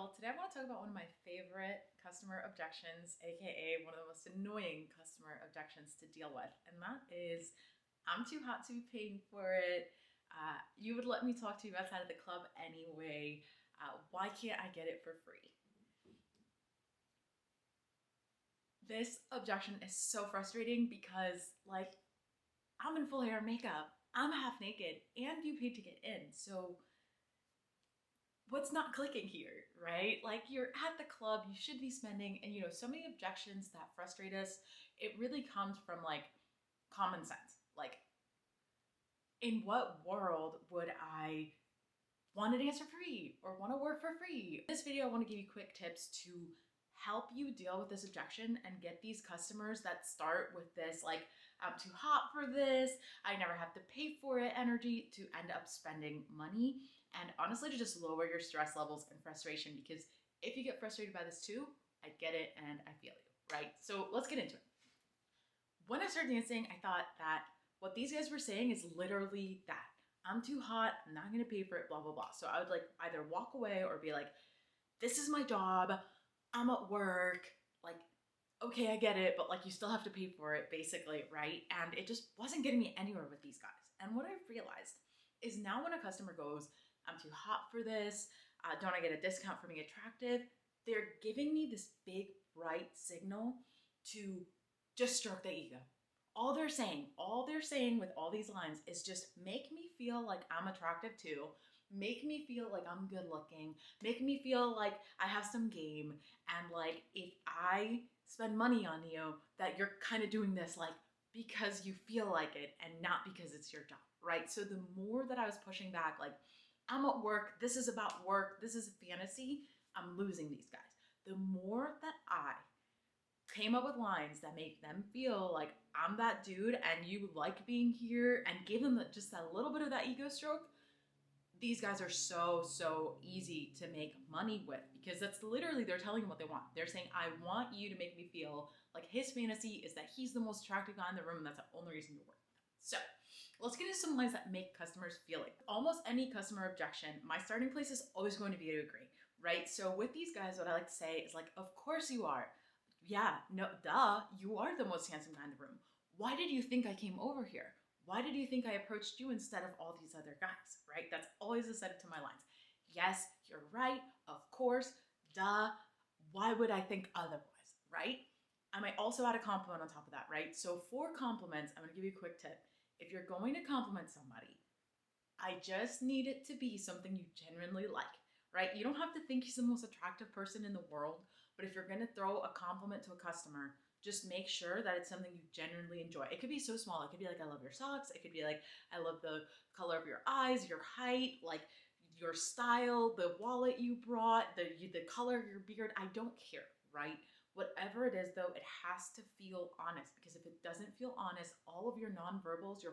girl. Today I want to talk about one of my favorite customer objections, aka one of the most annoying customer objections to deal with, and that is I'm too hot to be paying for it. You would let me talk to you outside of the club anyway. Why can't I get it for free? This objection is so frustrating because, like, I'm in full hair and makeup, I'm half naked, and you paid to get in. So what's not clicking here, right? Like, you're at the club, you should be spending, and so many objections that frustrate us, it really comes from like common sense. Like, in what world would I want to dance for free or want to work for free? In this video, I want to give you quick tips to help you deal with this objection and get these customers that start with this, like, I'm too hot for this, I never have to pay for it energy, to end up spending money, and honestly to just lower your stress levels and frustration, because if you get frustrated by this too, I get it and I feel you, right? So let's get into it. When I started dancing, I thought that what these guys were saying is literally that. I'm too hot, I'm not gonna pay for it, blah, blah, blah. So I would like either walk away or be like, this is my job, I'm at work, like, okay, I get it, but like you still have to pay for it, basically, right? And it just wasn't getting me anywhere with these guys. And what I've realized is now when a customer goes, I'm too hot for this, don't I get a discount for being attractive? They're giving me this big, bright signal to just stroke the ego. All they're saying with all these lines is just make me feel like I'm attractive too. Make me feel like I'm good looking. Make me feel like I have some game. And like, if I spend money on you, that you're kind of doing this like because you feel like it and not because it's your job, right? So the more that I was pushing back, like, I'm at work, this is about work, this is a fantasy, I'm losing these guys. The more that I came up with lines that make them feel like I'm that dude and you like being here and give them just a little bit of that ego stroke, these guys are so easy to make money with, because that's literally, they're telling them what they want. They're saying, I want you to make me feel like his fantasy is that he's the most attractive guy in the room and that's the only reason you're working with him. So let's get into some lines that make customers feel like almost any customer objection. My starting place is always going to be to agree, right? So with these guys, what I like to say is like, of course you are. Yeah, no, duh, you are the most handsome guy in the room. Why did you think I came over here? Why did you think I approached you instead of all these other guys, right? That's always the setup to my lines. Yes, you're right, of course, duh, why would I think otherwise, right? I might also add a compliment on top of that, right? So for compliments, I'm gonna give you a quick tip. If you're going to compliment somebody, I just need it to be something you genuinely like, right? You don't have to think he's the most attractive person in the world, but if you're gonna throw a compliment to a customer, just make sure that it's something you genuinely enjoy. It could be so small. It could be like, I love your socks. It could be like, I love the color of your eyes, your height, like your style, the wallet you brought, the color of your beard. I don't care, right? Whatever it is though, it has to feel honest, because if it doesn't feel honest, all of your nonverbals,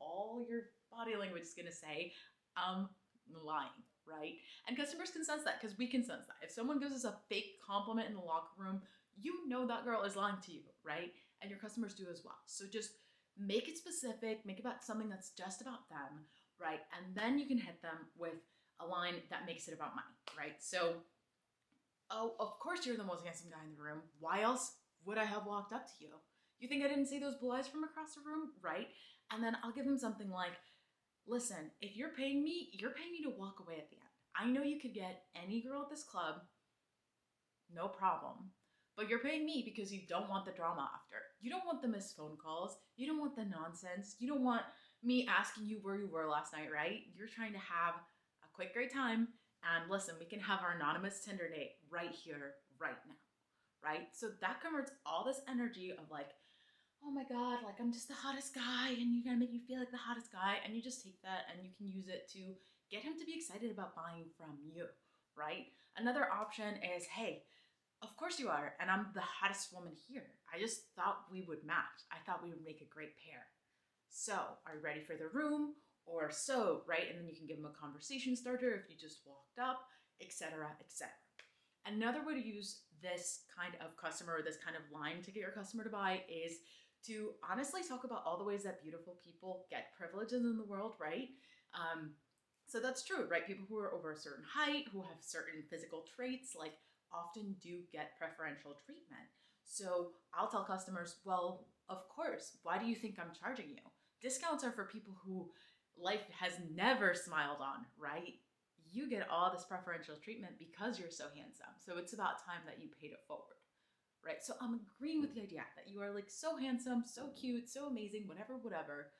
all your body language is gonna say, I'm lying, right? And customers can sense that, because we can sense that. If someone gives us a fake compliment in the locker room, you know that girl is lying to you, right? And your customers do as well. So just make it specific, make it about something that's just about them, right? And then you can hit them with a line that makes it about money, right? So, oh, of course you're the most handsome guy in the room. Why else would I have walked up to you? You think I didn't see those blue eyes from across the room, right? And then I'll give them something like, listen, if you're paying me to walk away at the end. I know you could get any girl at this club, no problem. But you're paying me because you don't want the drama after. You don't want the missed phone calls. You don't want the nonsense. You don't want me asking you where you were last night, right? You're trying to have a quick, great time. And listen, we can have our anonymous Tinder date right here, right now, right? So that converts all this energy of like, oh my God, like I'm just the hottest guy and you're gonna make me feel like the hottest guy. And you just take that and you can use it to get him to be excited about buying from you, right? Another option is, hey, of course you are, and I'm the hottest woman here. I just thought we would match. I thought we would make a great pair. So, are you ready for the room? Or so, right? And then you can give them a conversation starter if you just walked up, etc., etc. Another way to use this kind of customer, or this kind of line to get your customer to buy, is to honestly talk about all the ways that beautiful people get privileges in the world, right? So that's true, right? People who are over a certain height, who have certain physical traits, like often do get preferential treatment. So I'll tell customers, well, of course, why do you think I'm charging you? Discounts are for people who life has never smiled on, right? You get all this preferential treatment because you're so handsome. So it's about time that you paid it forward, right? So I'm agreeing with the idea that you are like so handsome, so cute, so amazing, whatever, whatever.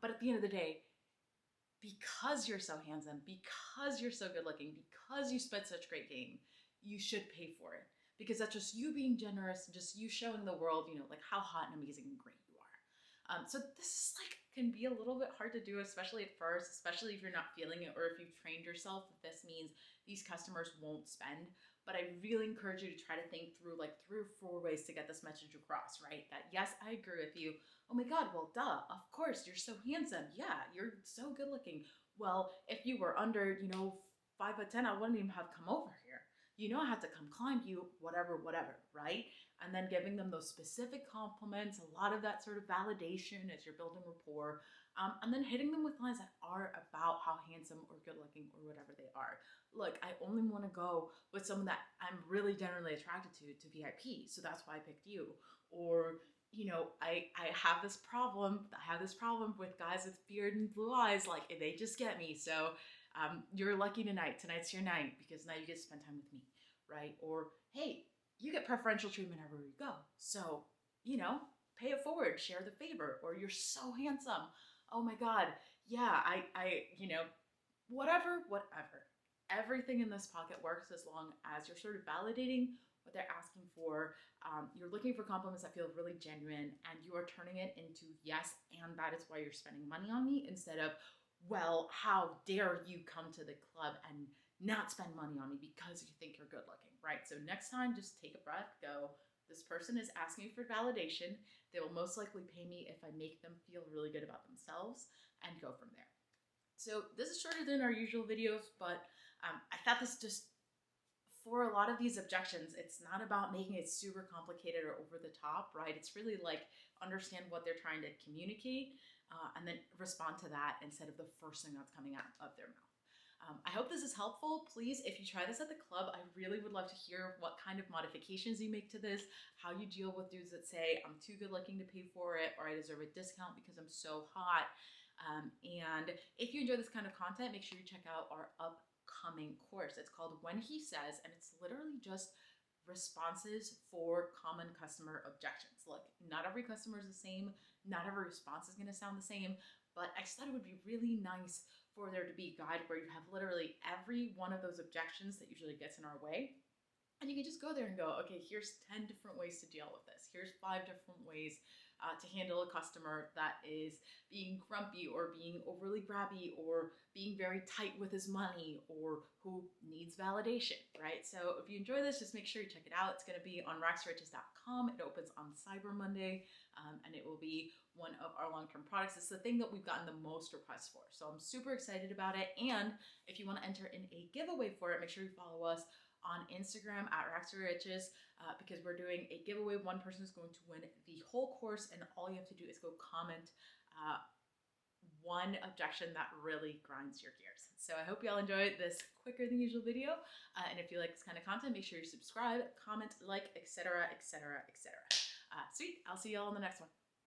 But at the end of the day, because you're so handsome, because you're so good looking, because you spent such great game, you should pay for it. Because that's just you being generous, just you showing the world, like how hot and amazing and great you are. So this is like can be a little bit hard to do, especially at first, especially if you're not feeling it or if you've trained yourself that this means these customers won't spend. But I really encourage you to try to think through like 3 or 4 ways to get this message across, right? That yes, I agree with you. Oh my God, well, duh, of course, you're so handsome. Yeah, you're so good looking. Well, if you were under, 5'10", I wouldn't even have come over here. I had to come climb you, whatever, whatever, right? And then giving them those specific compliments, a lot of that sort of validation as you're building rapport, and then hitting them with lines that are about how handsome or good looking or whatever they are. Look, I only want to go with someone that I'm really generally attracted to VIP, so that's why I picked you. Or, I have this problem. I have this problem with guys with beard and blue eyes. Like, they just get me. So you're lucky tonight. Tonight's your night because now you get to spend time with me, right? Or, hey, you get preferential treatment everywhere you go. So, pay it forward, share the favor. Or you're so handsome. Oh my God. Yeah, whatever. Everything in this pocket works as long as you're sort of validating what they're asking for. You're looking for compliments that feel really genuine, and you are turning it into yes, and that is why you're spending money on me, instead of, well, how dare you come to the club and not spend money on me because you think you're good looking, right? So next time, just take a breath, go, this person is asking for validation. They will most likely pay me if I make them feel really good about themselves, and go from there. So this is shorter than our usual videos, but I thought this just, for a lot of these objections, it's not about making it super complicated or over the top, right? It's really like understand what they're trying to communicate and then respond to that instead of the first thing that's coming out of their mouth. I hope this is helpful. Please, if you try this at the club, I really would love to hear what kind of modifications you make to this, how you deal with dudes that say, I'm too good looking to pay for it, or I deserve a discount because I'm so hot. And if you enjoy this kind of content, make sure you check out our upcoming course. It's called When He Says, and it's literally just responses for common customer objections. Look, not every customer is the same. Not every response is going to sound the same, but I just thought it would be really nice for there to be a guide where you have literally every one of those objections that usually gets in our way. And you can just go there and go, okay, here's 10 different ways to deal with this. Here's 5 different ways to handle a customer that is being grumpy or being overly grabby or being very tight with his money or who needs validation, right? So if you enjoy this, just make sure you check it out. It's going to be on ragstoriches.com. It opens on Cyber Monday, and it will be one of our long-term products. It's the thing that we've gotten the most requests for. So I'm super excited about it. And if you want to enter in a giveaway for it, make sure you follow us on Instagram at ragstoriches because we're doing a giveaway. One person is going to win the whole course, and all you have to do is go comment one objection that really grinds your gears. So I hope you all enjoyed this quicker than usual video. And if you like this kind of content, make sure you subscribe, comment, like, etc., etc., etc. Sweet. I'll see you all in the next one.